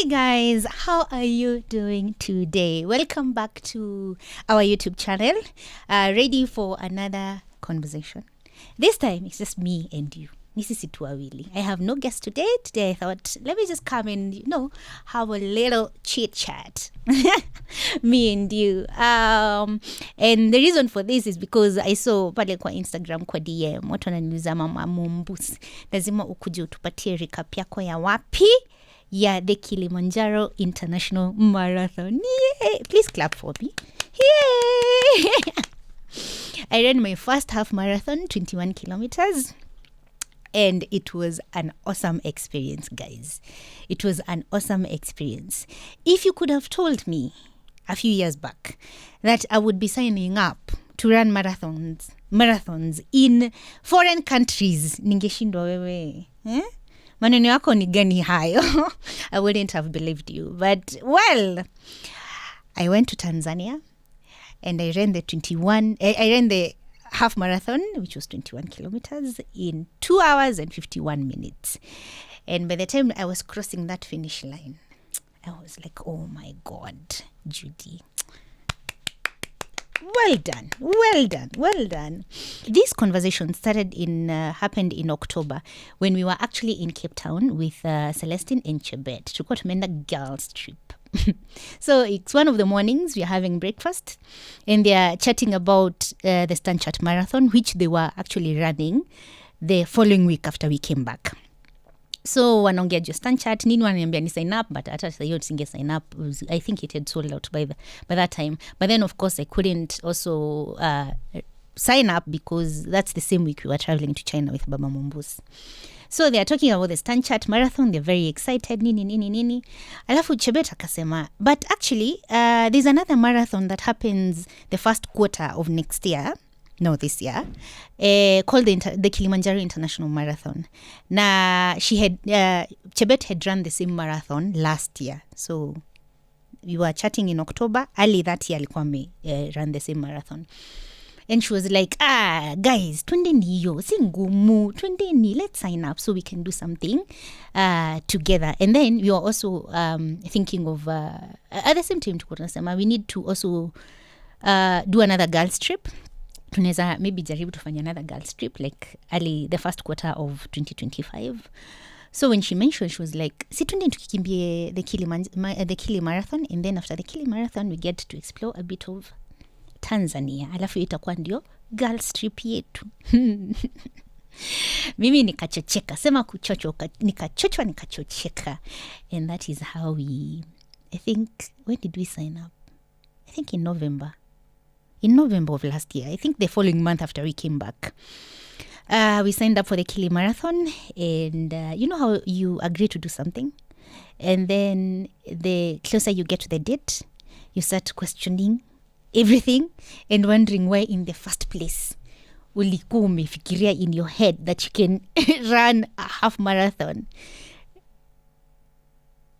Hey guys, how are you doing today? Welcome back to our YouTube channel. Ready for another conversation. This time it's just me and you. Mrs. Ituawili. I have no guest today. Today I thought, let me just come and, have a little chit chat. Me and you. And the reason for this is because I saw pale kwa Instagram kwa DM. Watu wananiuliza mama Mumbusi. Lazima ukuje utupatie recap yako ya wapi? Yeah, the Kilimanjaro International Marathon. Yay! Please clap for me. Yay! I ran my first half marathon, 21 kilometers. And it was an awesome experience, guys. It was an awesome experience. If you could have told me a few years back that I would be signing up to run marathons in foreign countries, ningeshindwa wewe. Maneno yako ni gani hayo? I wouldn't have believed you. But, well, I went to Tanzania and I ran the half marathon, which was 21 kilometers, in 2 hours and 51 minutes. And by the time I was crossing that finish line, I was like, oh my God, Judy. Well done. This conversation happened in October when we were actually in Cape Town with Celestine and Chebet. Tulikuwa tumeenda girls trip. So it's one of the mornings, we are having breakfast and they are chatting about the Stanchart Marathon, which they were actually running the following week after we came back. So wanaongea juu Stanchart, nini wananiambia ni sign up, but hata sasa hiyo singe sign up. I think it had sold out by that time. But then of course I couldn't also sign up because that's the same week we were traveling to China with Baba Mumbus. So they are talking about the Stanchart Marathon. They're very excited. Nini. Alafu Chebet akasema, but actually, there's another marathon that happens the first quarter of this year, called the Kilimanjaro International Marathon. Na Chebet had run the same marathon last year. So we were chatting in October. Early that year, alikuwa ran the same marathon. And she was like, guys, twendeni yo, singumu, twendeni, let's sign up so we can do something together. And then we were also thinking of, at the same time, we need to also do another girls trip. Tunaweza maybe jaribu tufanya another girls trip, like early the first quarter of 2025. So when she mentioned, she was like, si twende tukikimbie the Kili Marathon, and then after the Kili Marathon, we get to explore a bit of Tanzania. Alafu itakuwa ndio girls trip yetu. Mimi nikachocheka. Sema kuchochoka. Nikachocheka. And that is how I think, when did we sign up? I think in November. In November of last year. I think the following month after we came back. We signed up for the Kili Marathon. And you know how you agree to do something? And then the closer you get to the date, you start questioning everything and wondering why in the first place ulikuwa umefikiria in your head that you can run a half marathon.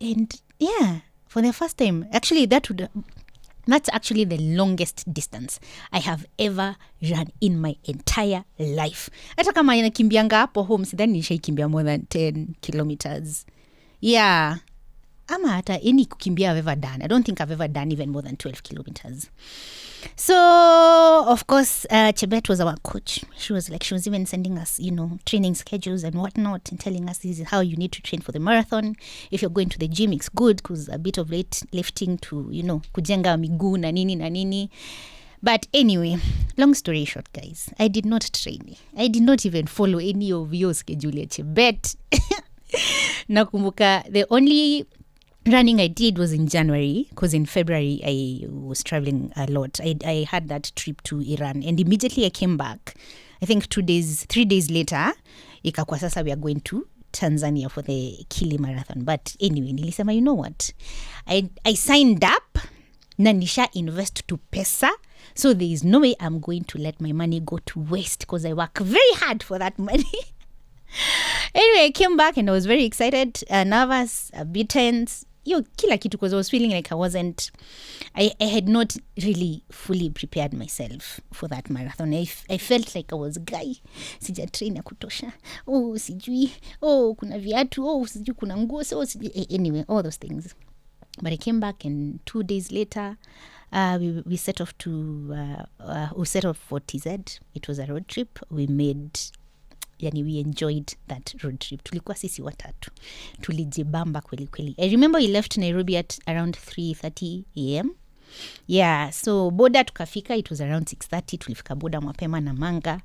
And yeah, for the first time, actually that's actually the longest distance I have ever run in my entire life. Hata kama inakimbianga hapo home, sidhani nishaikimbia more than 10 kilometers. Yeah. Ama hata any kukimbia I've ever done. I don't think I've ever done even more than 12 kilometers. So, of course, Chebet was our coach. She was even sending us, training schedules and whatnot and telling us this is how you need to train for the marathon. If you're going to the gym, it's good because a bit of lifting to, kujenga miguu na nini. But anyway, long story short, guys, I did not train. I did not even follow any of your schedule at Chebet. Nakumbuka, the only running I did was in January, because in February I was traveling a lot. I had that trip to Iran, and immediately I came back. I think 3 days later, ikakuwa sasa we are going to Tanzania for the Kili Marathon. But anyway, nilisema, you know what? I signed up, na nisha invest to pesa, so there is no way I'm going to let my money go to waste, because I work very hard for that money. Anyway, I came back and I was very excited, nervous, a bit tense. kila kitu, because I was feeling like I had not really fully prepared myself for that marathon. I felt like I was guy, sija train ya kutosha, sijui, kuna viatu, sijui kuna nguo, so anyway, all those things. But I came back, and 2 days later, we set off for TZ. It was a road trip. We enjoyed that road trip. Tulikuwa sisi watatu, tulijibamba kweli kweli. I remember we left Nairobi at around 3:30 a.m. Yeah, so boda tukafika, it was around 6:30. Tulifika boda mapema na manga.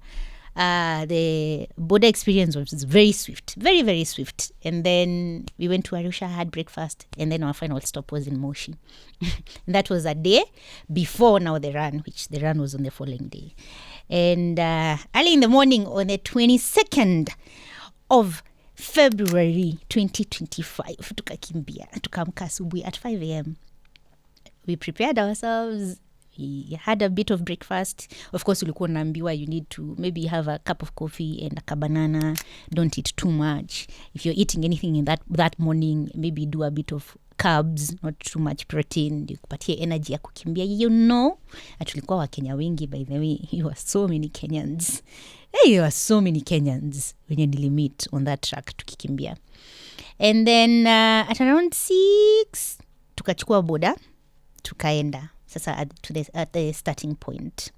The border experience was very swift, very, very swift. And then we went to Arusha, had breakfast, and then our final stop was in Moshi. And that was a day before now the run, which the run was on the following day. And early in the morning on the 22nd of February 2025, tukaamka asubuhi at 5 a.m. We prepared ourselves. We had a bit of breakfast. Of course, ulikuwa unaambiwa you need to maybe have a cup of coffee and a banana. Don't eat too much. If you're eating anything in that morning, maybe do a bit of carbs, not too much protein. Kupatie energy ya kukimbia. Tulikuwa Wakenya wengi, by the way. You were so many Kenyans. You were so many Kenyans when you nilimit on that track tukikimbia. And then at around 6, tukachukua boda, tukaenda. Sasa at the starting point.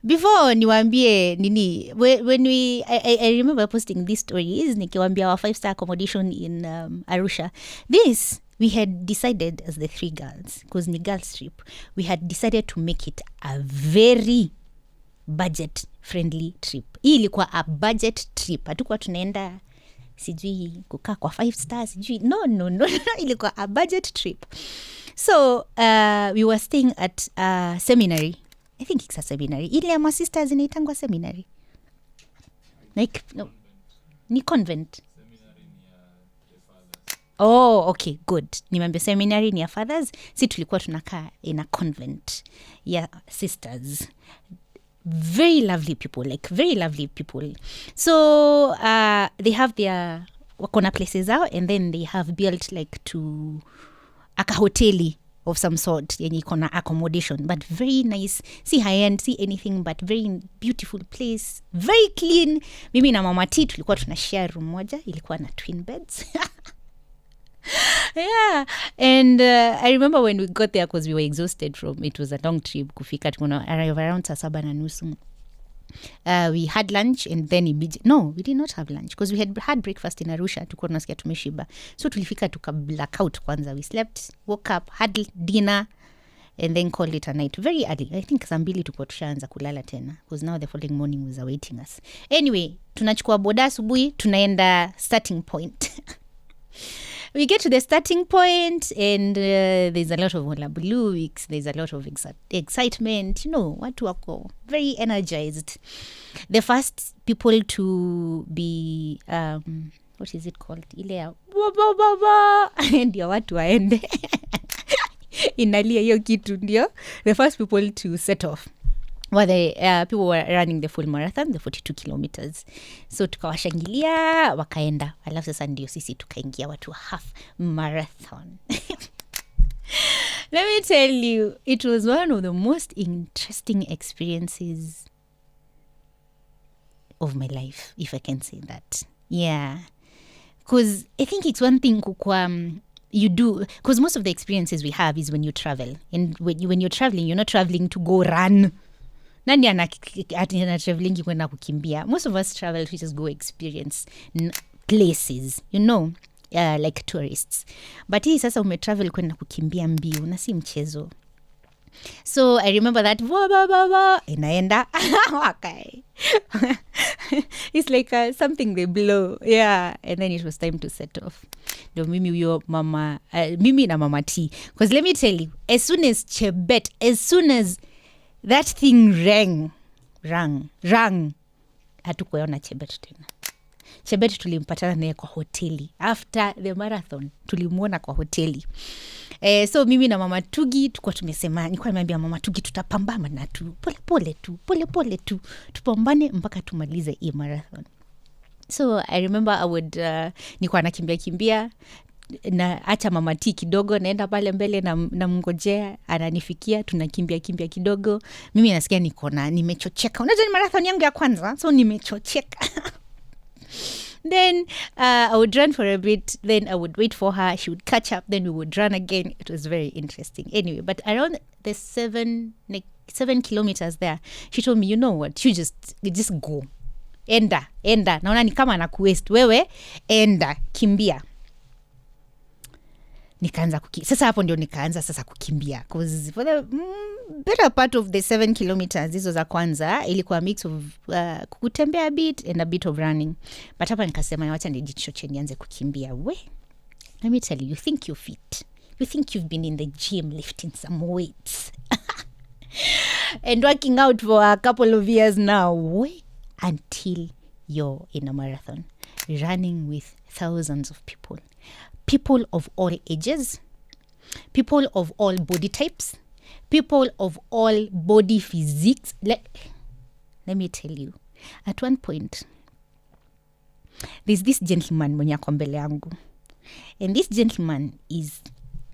Before niwaambie nini, when I remember posting these stories, nikiwaambia our 5-star accommodation in Arusha. This we had decided as the 3 girls, because ni girls trip, we had decided to make it a very budget friendly trip. Hii ilikuwa a budget trip. Hatukuwa tunaenda sijui kukaa kwa 5 stars sijui. No. Ilikuwa a budget trip. So we were staying at a seminary. I think it's a seminary. Ile ya sisters inaitangwa seminary. Like no. Ni convent. Seminary ni ya fathers. Okay, good. Nimeambia seminary ni ya fathers. Si tulikuwa tunakaa in a convent ya sisters. Very lovely people. So they have their wakona places out, and then they have built like to aka hoteli of some sort yenye ikona accommodation, but very nice. See high end, see anything, but very beautiful place, very clean. Mimi na mama T tulikuwa tunashare room moja, ilikuwa na twin beds. Yeah, and I remember when we got there, because we were exhausted from it was a long trip. Kufika tukuna arrive around 7:30. We had lunch, and then we did not have lunch because we had breakfast in Arusha. Tulikuwa tunasikia tumeshiba, so tulifika tuka blackout kwanza. We slept, woke up, had dinner, and then called it a night very early. I think saa 2 tulikuwa tushaanza kulala tena, because now the following morning was awaiting us. Anyway, tunachukua boda asubuhi, tunaenda starting point. We get to the starting point, and there's a lot of hullabaloo, there's a lot of excitement. Watu wako very energized. The first people to be, what is it called? Ile ya ndio watu waende. Inalia hiyo kitu ndio. The first people to set off. People were running the full marathon, the 42 kilometers. So tukawashangilia, wakaenda. Alafu sasa ndio sisi tukaingia watu half marathon. Let me tell you, it was one of the most interesting experiences of my life, if I can say that. Yeah. Because I think it's one thing you do, because most of the experiences we have is when you travel. And when you're traveling, you're not traveling to go run. Nani ana traveling kwenda kukimbia? Most of us travel to just go experience places, like tourists. But hii sasa umetravel kwenda kukimbia mbio, na si mchezo. So I remember that inaenda okay. It's like something they blow, yeah, and then it was time to set off. Mimi na mama T, because let me tell you, as soon as that thing rang, hatukuona Chebet tena. Chebet tulimpatana naye kwa hoteli. After the marathon, tulimuona kwa hoteli. So mimi na mama Tugi tulikuwa tumesema, nilikuwa nimeambia mama Tugi tutapambana na pole tu. Tupambane mpaka tumalize hii marathon. So I remember nilikuwa nakimbia na acha mama tea kidogo, naenda pale mbele na mngojea ananifikia, tunakimbia kidogo. Mimi nasikia nimechocheka. Unajua ni marathon yangu ya kwanza, so nimechocheka. Then I would run for a bit, then I would wait for her, she would catch up, then we would run again. It was very interesting. Anyway, but around the 7 kilometers there, she told me, you know what, you just go. Enda. Naona ni kama na quest. Wewe, enda, kimbia. Nikaanza sasa hapo ndio nikaanza sasa kukimbia. Because for the better part of the 7 kilometers, hizo za kwanza, ilikuwa a mix of kutembea a bit and a bit of running. But hapa nikasema wacha nijichoche nianze kukimbia. Let me tell you, you think you're fit. You think you've been in the gym lifting some weights. And working out for a couple of years now. Wait until you're in a marathon. Running with thousands of people. People of all ages, people of all body types, people of all body physiques. Let me tell you, at one point, there's this gentleman mwenye ako mbele yangu, and this gentleman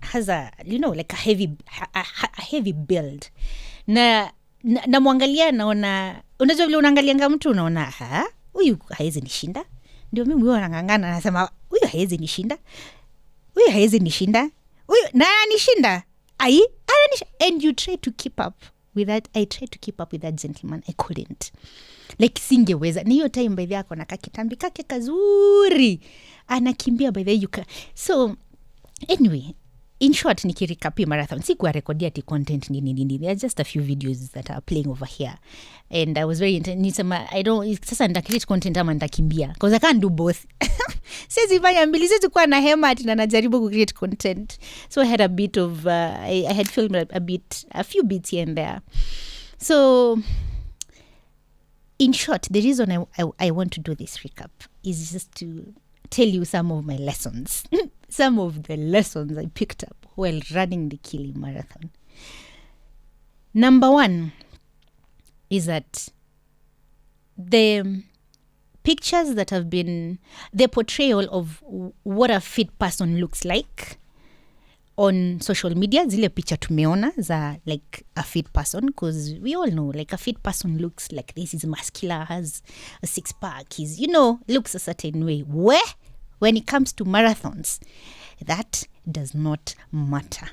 has a like a heavy build. Na mwangalia naona, unajua vile unaangalianga mtu unaona huyu haiwezi nishinda. Ndio mimi huwa nangangana nasema huyu haiwezi nishinda. Huyu na anishinda. And you try to keep up with that. I tried to keep up with that gentleman. I couldn't. Like singeweza. Ni hiyo time by the yako na kakitambi kake kazuri. Anakimbia by the so anyway, in short, nikirikapi marathon, sikuwa rekodia ti content nini. There are just a few videos that are playing over here. And I was very sasa nita content ama nitakimbia. Because I can't do both. Sisi fanya mbili, sisi kuwa na hema ati na najaribu ku create content. So I had a bit of, I had filmed a few bits here and there. So, in short, the reason I want to do this recap is just to tell you some of my lessons. Some of the lessons I picked up while running the Kili Marathon. Number 1 is that the pictures that have been, the portrayal of what a fit person looks like on social media, zile picha tumeona za like a fit person, because we all know like a fit person looks like this, is muscular, has a 6-pack, is looks a certain way. When it comes to marathons, that does not matter.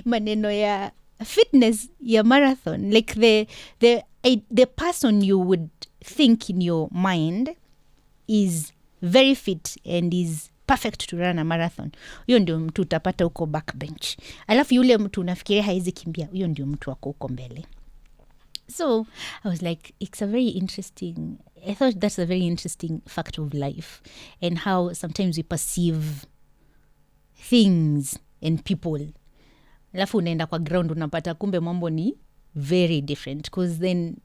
Maneno ya fitness ya marathon, like the person you would think in your mind is very fit and is perfect to run a marathon, huyo ndio mtu utapata huko backbench. Alafu yule mtu unafikiria haizi kimbia, huyo ndio mtu wako huko mbele. So I was like, I thought that's a very interesting fact of life, and how sometimes we perceive things and people. Alafu unaenda kwa ground unapata kumbe mambo ni very different, because then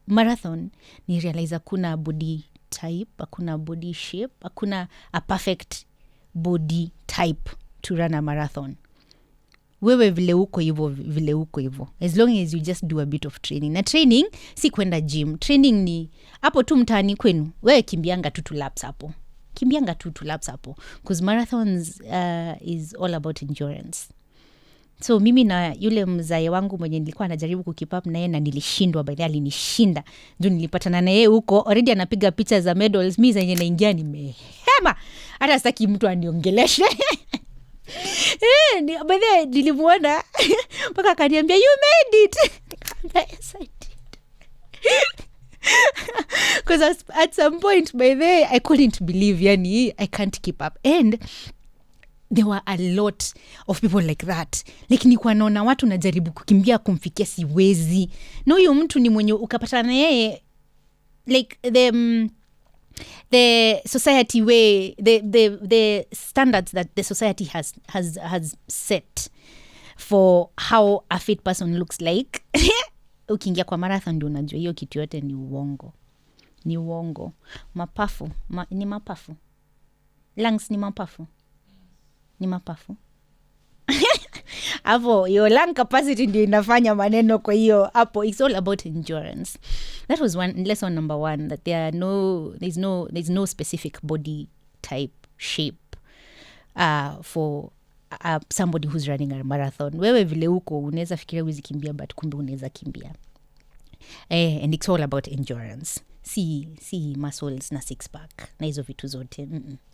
marathon ni realize hakuna body type, hakuna body shape, hakuna a perfect body type to run a marathon. Wewe vile uko hivyo, as long as you just do a bit of training. Na training si kwenda gym, training ni hapo tu mtaani kwenu, wewe kimbianga 2 laps hapo, because marathons is all about endurance. So mimi na yule mzae wangu mwenye nilikuwa najaribu kukeep up na yeye, na nilishindwa, by the way alinishinda. Ndio nilipatana na yeye huko, already anapiga picha za medals, mimi zenye naingia nimehema, hata sitaki mtu aniongeleshe. By the way nilimuona mpaka akaniambia you made it. Yes, I did. Because at some point by the way I couldn't believe, I can't keep up. And there were a lot of people like that. Like nilikuwa naona watu najaribu kukimbia kumfikia siwezi. Na huyo mtu ni mwenye ukapata na yeye like the society way, the standards that the society has set for how a fit person looks like. Ukiingia kwa marathon ndio unajua hiyo kitu yote ni uongo. Mapafu ni mapafu, lungs ni mapafu. Hapo your lung capacity ndio inafanya maneno. Kwa hiyo hapo it's all about endurance. That was lesson number 1, that there's no specific body type, shape for somebody who's running a marathon. Wewe vile uko unaweza fikiria huwezi kimbia, but kumbe unaweza kimbia. And it's all about endurance. See muscles na six pack na hizo vitu zote.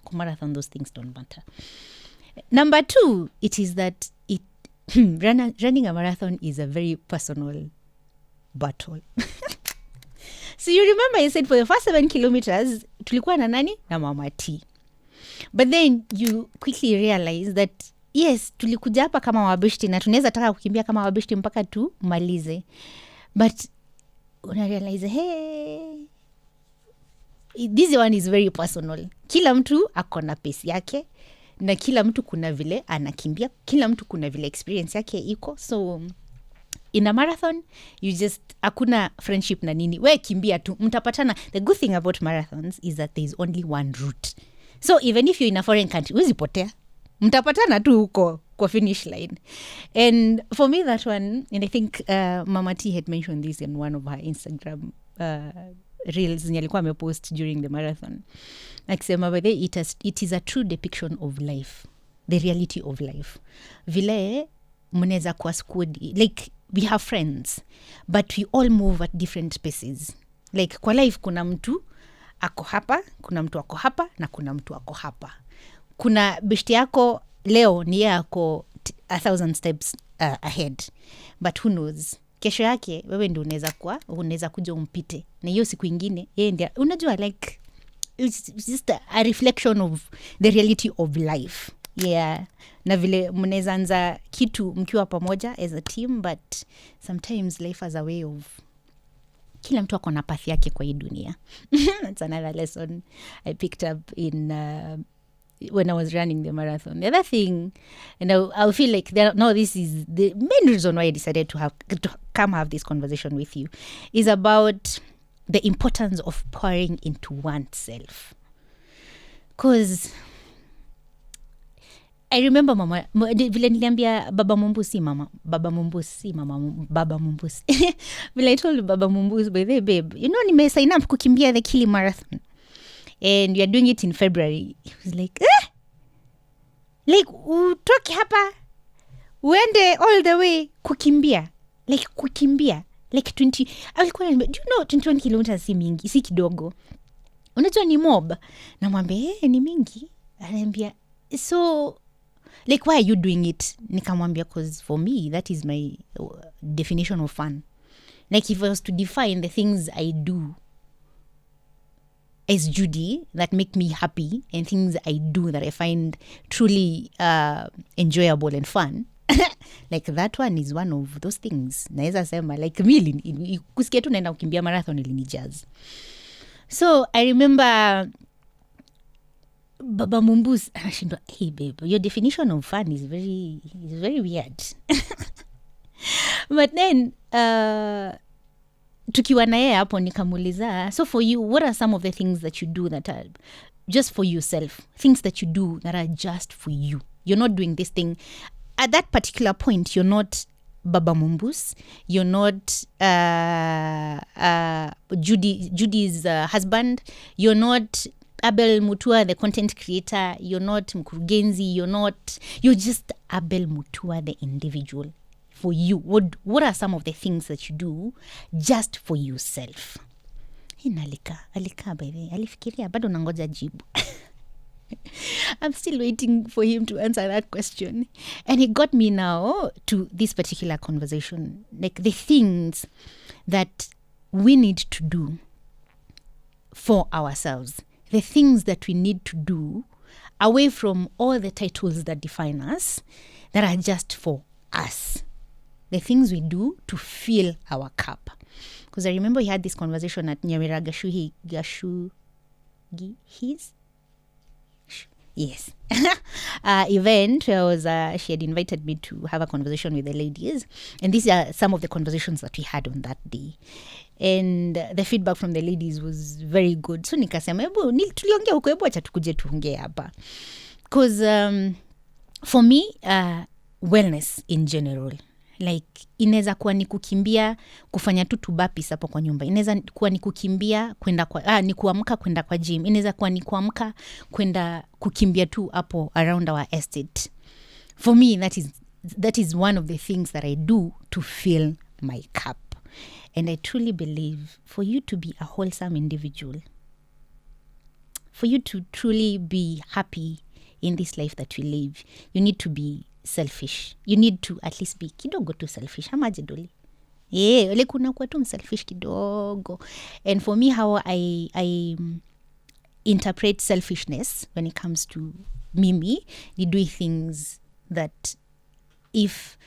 Kwa marathon those things don't matter. Number 2, it is that running a marathon is a very personal battle. So you remember I said for the first 7 kilometers tulikuwa na nani? Na Mama T. But then you quickly realize that yes, tulikuja hapa kama wabeshti na tunaweza taka kukimbia kama wabeshti mpaka tumalize. But una realize, hey, this one is very personal. Kila mtu akona pace yake na kila mtu kuna vile anakimbia, kila mtu kuna vile experience yake iko. So in a marathon you just hakuna friendship na nini, we kimbia tu, mtapatana. The good thing about marathons is that there is only one route. So even if you're in a foreign country, huwezi potea, mtapatana tu huko kwa finish line. And for me that one, and I think Mama T had mentioned this in one of her Instagram reels zenye alikuwa amepost during the marathon, akisema by the it is a true depiction of life, the reality of life. Vile mnaweza kuwa squad, like we have friends but we all move at different paces. Like kwa life kuna mtu ako hapa, kuna mtu ako hapa na kuna mtu ako hapa. Kuna beshti yako leo ni yeye ako 1,000 steps ahead, but who knows, kesho yake wewe ndio unaweza kuja umpite, na hiyo siku ingine yeye ndio unajua, like it's just a reflection of the reality of life. Yeah, na vile mnaweza anza kitu mkiwa pamoja as a team, but sometimes life has a way of kila mtu ako na path yake kwa hii dunia. That's another lesson I picked up in when I was running the marathon. The other thing, and I feel like this is the main reason why I decided to come have this conversation with you, is about the importance of pouring into oneself. Because I remember mama vile niliambia baba Mumbusi vile I told baba Mumbusi, by the babe, you know nimesign up kukimbia the Kili Marathon and you are doing it in February. He was like, like utoke hapa uende all the way kukimbia like 20, alikuwa do you know 21 kilometers si mingi, si kidogo, unajua ni mob. Namwambia ni mingi. Ananiambia so like why are you doing it? Nikamwambia because for me that is my definition of fun. Like if I was to define the things I do as Judy that make me happy and things I do that I find truly enjoyable and fun, like that one is one of those things. Naweza sema like really kusikia tu naenda kukimbia marathon ilinijazz. So I remember Baba Mumbus anashindwa, hey babe, your definition of fun is very weird. But then tukiwa na yeye hapo nikamuuliza, so for you, what are some of the things that you do that are just for yourself, things that you do that are just for you? You're not doing this thing at that particular point. You're not Baba Mumbus, you're not Judy's husband, you're not Abel Mutua, the content creator, you're not Mkurugenzi, you're just Abel Mutua, the individual. For you, what are some of the things that you do just for yourself? Alika by the way, alifikiria bado nangoja jibu. I'm still waiting for him to answer that question. And it got me now to this particular conversation, like the things that we need to do for ourselves, the things that we need to do away from all the titles that define us, that are just for us. The things we do to fill our cup. Because I remember he had this conversation at Nyamira Yes. Event where she had invited me to have a conversation with the ladies. And these are some of the conversations that we had on that day. And the feedback from the ladies was very good. So nikasema, tuliongea huko, hebu acha tukuje tuongee hapa. Because for me, wellness in general Like inaweza kuwa ni kukimbia kufanya tu burpees hapo kwa nyumba. Inaweza kuwa ni kukimbia kwenda kwa ni kuamka kwenda kwa gym. Inaweza kuwa ni kuamka kwenda kukimbia tu hapo around our estate. For me that is one of the things that I do to fill my cup. And I truly believe for you to be a wholesome individual, for you to truly be happy in this life that we live, you need to be selfish. You need to at least be kidogo tu selfish. Hamaje doli? Like unakuwa tu selfish kidogo. And for me, how I interpret selfishness when it comes to mimi, ni doing things that if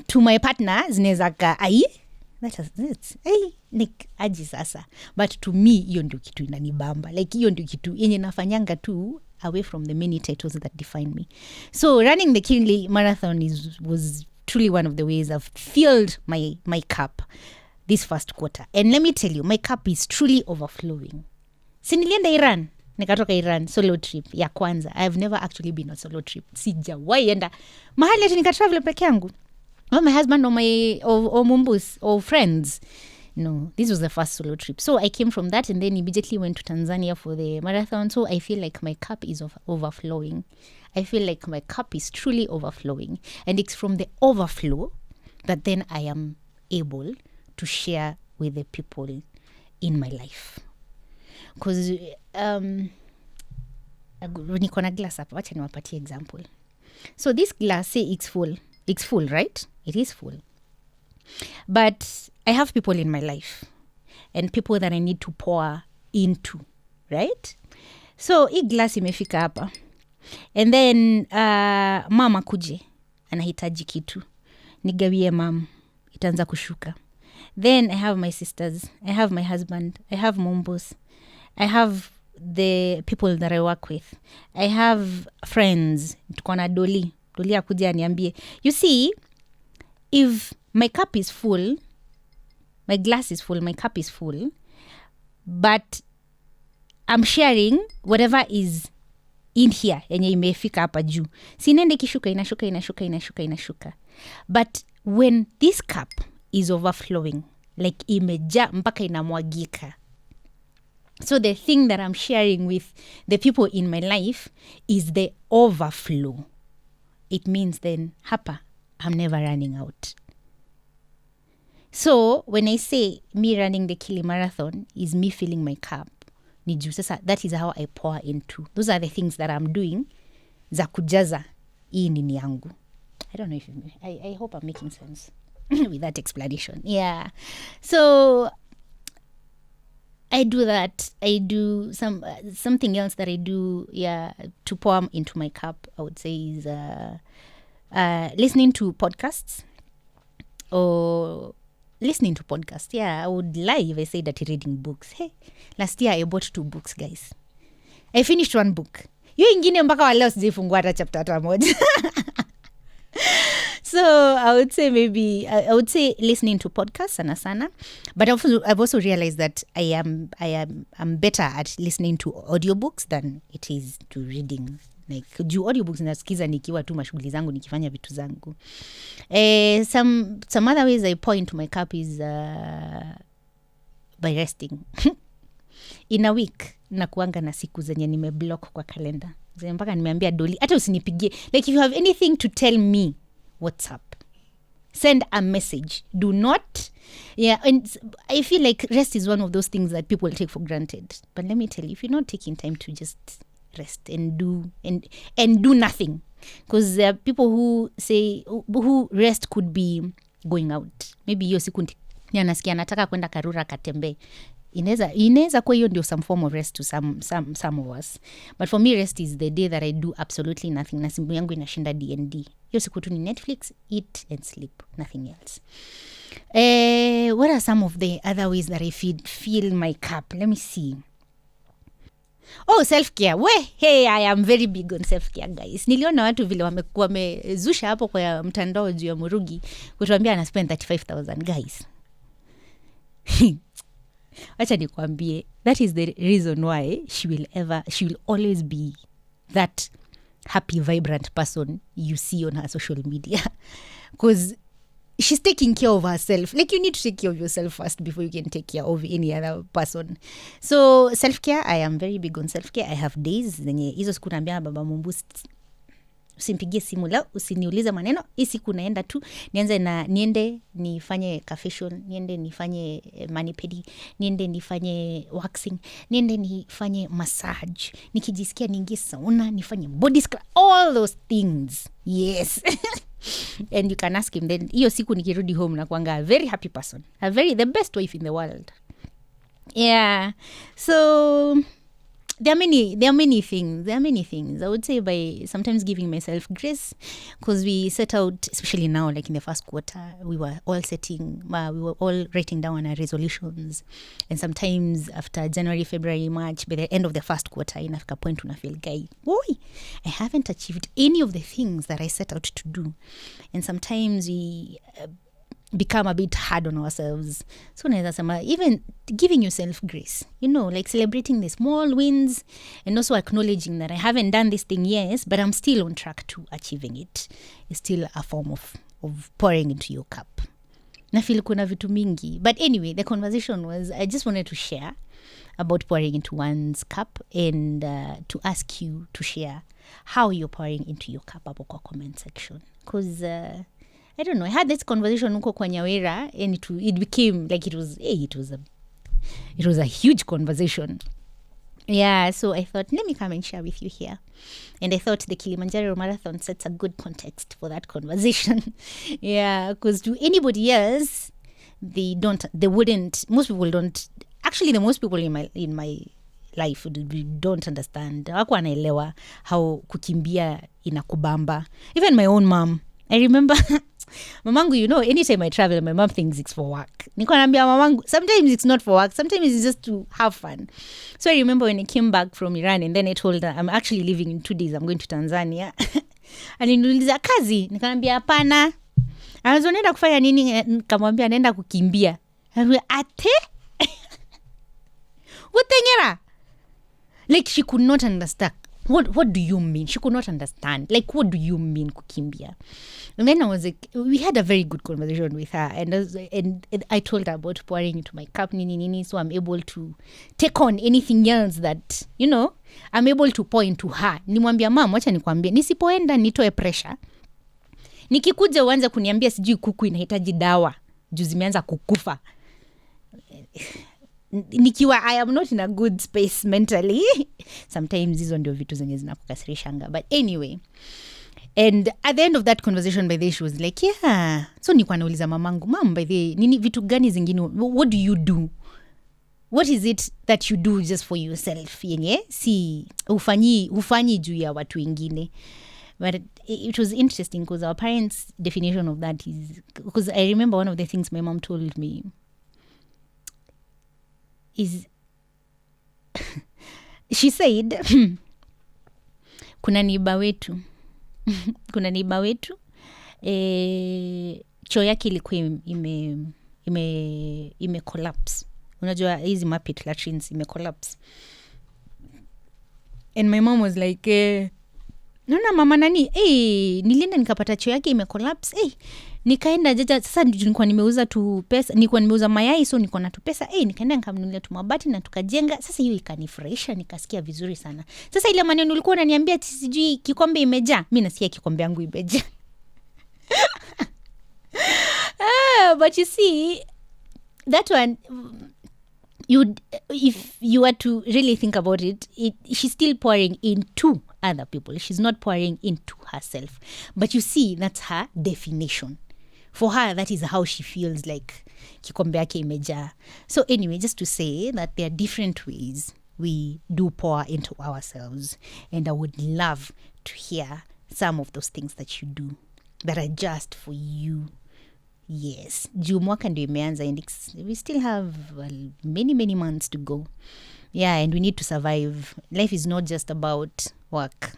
to my partner zinaweza ka like aji sasa, but to me hiyo ndio kitu inanibamba. Like hiyo ndio kitu yenye nafanyanga tu away from the many titles that define me. So running the Kilimanjaro Marathon was truly one of the ways I've filled my cup this first quarter. And let me tell you, my cup is truly overflowing. Si nilienda Iran, nikatoka Iran solo trip ya kwanza. I've never actually been on solo trip. Sijawahi enda mahali ati nikatravel peke yangu. Or my husband or mumbus or friends. No, this was the first solo trip. So I came from that and then immediately went to Tanzania for the marathon. So I feel like my cup is overflowing. I feel like my cup is truly overflowing. And it's from the overflow that then I am able to share with the people in my life. Because niko na glass hapa, wacha niwapatie example. So this glass, say it's full. It's full, right? It is full. But I have people in my life and people that I need to pour into, right? So hii glass imefika hapa. And then mama kuje anahitaji kitu. Nigawie mama, itaanza kushuka. Then I have my sisters, I have my husband, I have mumbos, I have the people that I work with. I have friends. Tuko na Doli akuja aniambie, you see, if my cup is full, my glass is full, my cup is full, but I'm sharing whatever is in here yenye imefika hapa juu. Sinende kishuka inashuka. But when this cup is overflowing, like imeja mpaka inamwagika, so the thing that I'm sharing with the people in my life is the overflow. It means then hapa I'm never running out. So when I say me running the Kilimanjaro Marathon is me filling my cup, ni juu sasa, that is how I pour into. Those are the things that I'm doing za kujaza hii nini yangu. I don't know if I hope I'm making sense with that explanation. Yeah. So I do that. I do something else that I do, to pour into my cup, I would say, is listening to podcasts. Yeah, I would lie if I say that reading books. Hey, last year I bought 2 books, guys. I finished 1 book. Hiyo ingine mpaka wa leo sijifungua hata chapter hata moja. So I would say listening to podcasts sana. But I've also realized that I'm better at listening to audiobooks than it is to reading. Like juu audiobooks nasikiza nikiwa tu mashughuli zangu, nikifanya vitu zangu. Some other ways I pour into my cup is by resting. In a week nakuanga na siku zenye nimeblock kwa kalenda. Zenye mpaka nimeambia Doli hata usinipigie. Like if you have anything to tell me, what's up? Send a message. Do not. Yeah, and I feel like rest is one of those things that people take for granted. But let me tell you, if you're not taking time to just rest and do nothing, because there are people who say who rest could be going out. Maybe hiyo siku nasikia nataka kwenda Karura katembe. Inaweza kwa hiyo ndio some form of rest to some of us. But for me, rest is the day that I do absolutely nothing. Na simu yangu inashinda D&D. Hiyo siku tu ni Netflix, eat and sleep, nothing else. What are some of the other ways that I fill my cup? Let me see. Oh, self-care. Hey, I am very big on self-care, guys. Niliona watu vile wamezusha hapo kwa mtandao juu ya Murugi kutuambia ana spend 35,000, guys. Acha nikwambie, that is the reason why she will always be that happy, vibrant person you see on her social media. because she's taking care of herself. Like, you need to take care of yourself first before you can take care of any other person. So self-care, I am very big on self-care. I have days zenye hizo siku naambia baba Mungu, usimpigie simu leo, usiniulize maneno, hii siku naenda tu niende nifanye facial, niende nifanye mani-pedi, niende nifanye waxing, niende nifanye massage, nikijisikia niingie sauna, nifanye body scrub, all those things. Yes. And you can ask him then, hiyo siku nikirudi home nakuanga a very happy person, the best wife in the world. Yeah. So there are many things. I would say by sometimes giving myself grace, because we set out, especially now, like in the first quarter, we were all writing down our resolutions. And sometimes after January, February, March, by the end of the first quarter, inafika point unafeel guy, boy, I haven't achieved any of the things that I set out to do. And sometimes we become a bit hard on ourselves. So even giving yourself grace, like celebrating the small wins, and also acknowledging that I haven't done this thing, yes, but I'm still on track to achieving it. It's still a form of pouring into your cup. Na feel kuna vitu mingi. But anyway, the conversation was, I just wanted to share about pouring into one's cup, and to ask you to share how you're pouring into your cup hapo kwa comment section. Because I don't know, I had this conversation huko kwa Nyawera, and it became like it was a huge conversation. Yeah, so I thought, let me come and share with you here. And I thought the Kilimanjaro Marathon sets a good context for that conversation. Yeah, because to anybody else, most people don't, actually the most people in my life don't understand. Wako wanaelewa how kukimbia inakubamba. Even my own mom. I remember mamangu, anytime I travel, my mom thinks it's for work. Niko naambia mamangu, sometimes it's not for work, sometimes it's just to have fun. So I remember when I came back from Iran, and then I told her, I'm actually leaving in 2 days, I'm going to Tanzania. Aliniuliza kazi, nikamwambia hapana. Anaenda kufanya nini? Nikamwambia naenda kukimbia. Ate? Utengera? Like, she could not understand. What do you mean? She could not understand. Like, what do you mean kukimbia? And then I was like, we had a very good conversation with her, and I told her about pouring into my cup, nini, so I'm able to take on anything else that, I'm able to pour into her. Nimwambia mama, wacha nikwambie, nisipoenda nitoe pressure. Nikikuja uanze kuniambia sijui kuku inahitaji dawa, juu zimeanza kukufa. Nikiwa I am not in a good space mentally. Sometimes hizo ndio vitu zenye zinakukasirishanga. But anyway, and at the end of that conversation, by the way, she was like, yeah. So nilikuwa nauliza mamangu, mom, by the way, nini vitu gani zingine, what do you do? What is it that you do just for yourself? Yenye si ufanyi juu ya watu wengine. But it was interesting because our parents' definition of that is, because I remember one of the things my mom told me is, she said, kuna neighbor wetu choo yake ilikuwa ime collapse. Unajua hizi mapit latrines ime collapse. And my mom was like, naona mama nani, nilienda nikapata choo yake ime collapse. Nikaenda jaja, sasa nilikuwa nimeuza tu pesa, nilikuwa nimeuza mayai, so niko na tu pesa. Nikaenda nikamnunulia tu mabati na tukajenga. Sasa hiyo ikanifurahisha, nikasikia vizuri sana. Sasa ile maneno ulikuwa unaniambia sijui kikombe imejaa, mimi nasikia kikombe yangu imejaa. But you see, that one, if you were to really think about it, she's still pouring into other people. She's not pouring into herself. But you see, that's her definition. For her, that is how she feels like kikombe yake imejaa. So anyway, just to say that there are different ways we do pour into ourselves. And I would love to hear some of those things that you do that are just for you. Yes. Juu mwaka ndio imeanza, and we still have many months to go. Yeah, and we need to survive. Life is not just about work.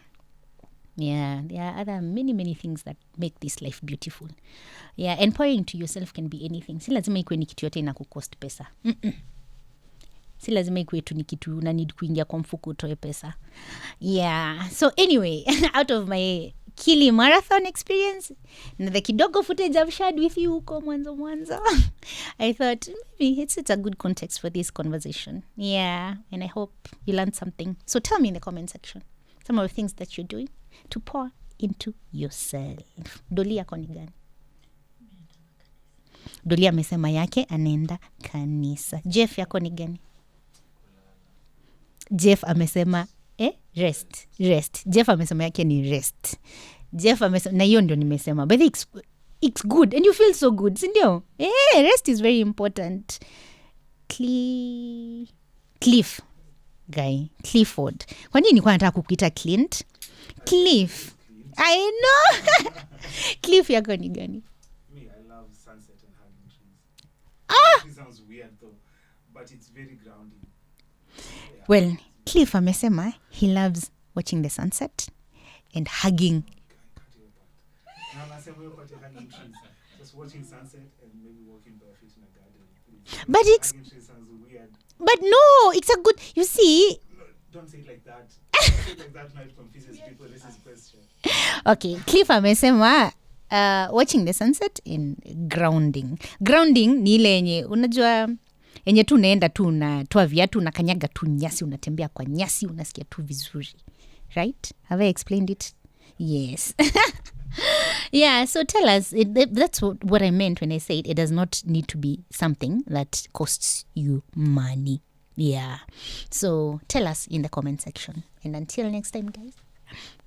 Yeah, there are other many things that make this life beautiful. Yeah, and pouring to yourself can be anything. Si lazima ikuwe ni kitu yote ina kukost pesa. Si lazima ikuwe tu ni kitu na need kuingia kwa mfuko utoe pesa. Yeah, so anyway, out of my Kili Marathon experience na the kidogo footage I've shared with you huko mwanzo. I thought maybe it's a good context for this conversation. Yeah, and I hope you learned something. So tell me in the comment section some of the things that you're doing to pour into yourself. Doli yako ni gani? Doli amesema yake anaenda kanisa. Jeff yako ni gani? Jeff amesema rest. Jeff amesema yake ni rest. Jeff amesema, na hiyo ndio nimesema, but it's good and you feel so good, si ndio? Rest is very important. Clifford. Kwa nini nilikuwa nataka kukuita Clint? Cliff. I know. Cliff yako ni gani? Me, I love sunset and hugging trees. It sounds weird though, but it's very grounding. Yeah. Well, Cliff amesema he loves watching the sunset and hugging. Hugging trees. Just watching sunset and maybe walking barefoot in a garden. But it's hugging trees sounds weird. But no, it's a good, you see. No, don't say it like that. Say it like that now it confuses people. This is question. Okay, Cliff amesema watching the sunset in grounding. Grounding ni ile yenye unajua yenye tu unaenda tu unatoa viatu unakanyaga tu nyasi, unatembea kwa nyasi, unasikia tu vizuri. Right? Have I explained it? Yes. Yeah, so tell us, that's what I meant when I said it does not need to be something that costs you money. Yeah. So tell us in the comment section. And until next time, guys,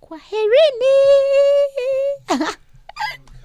kwaherini.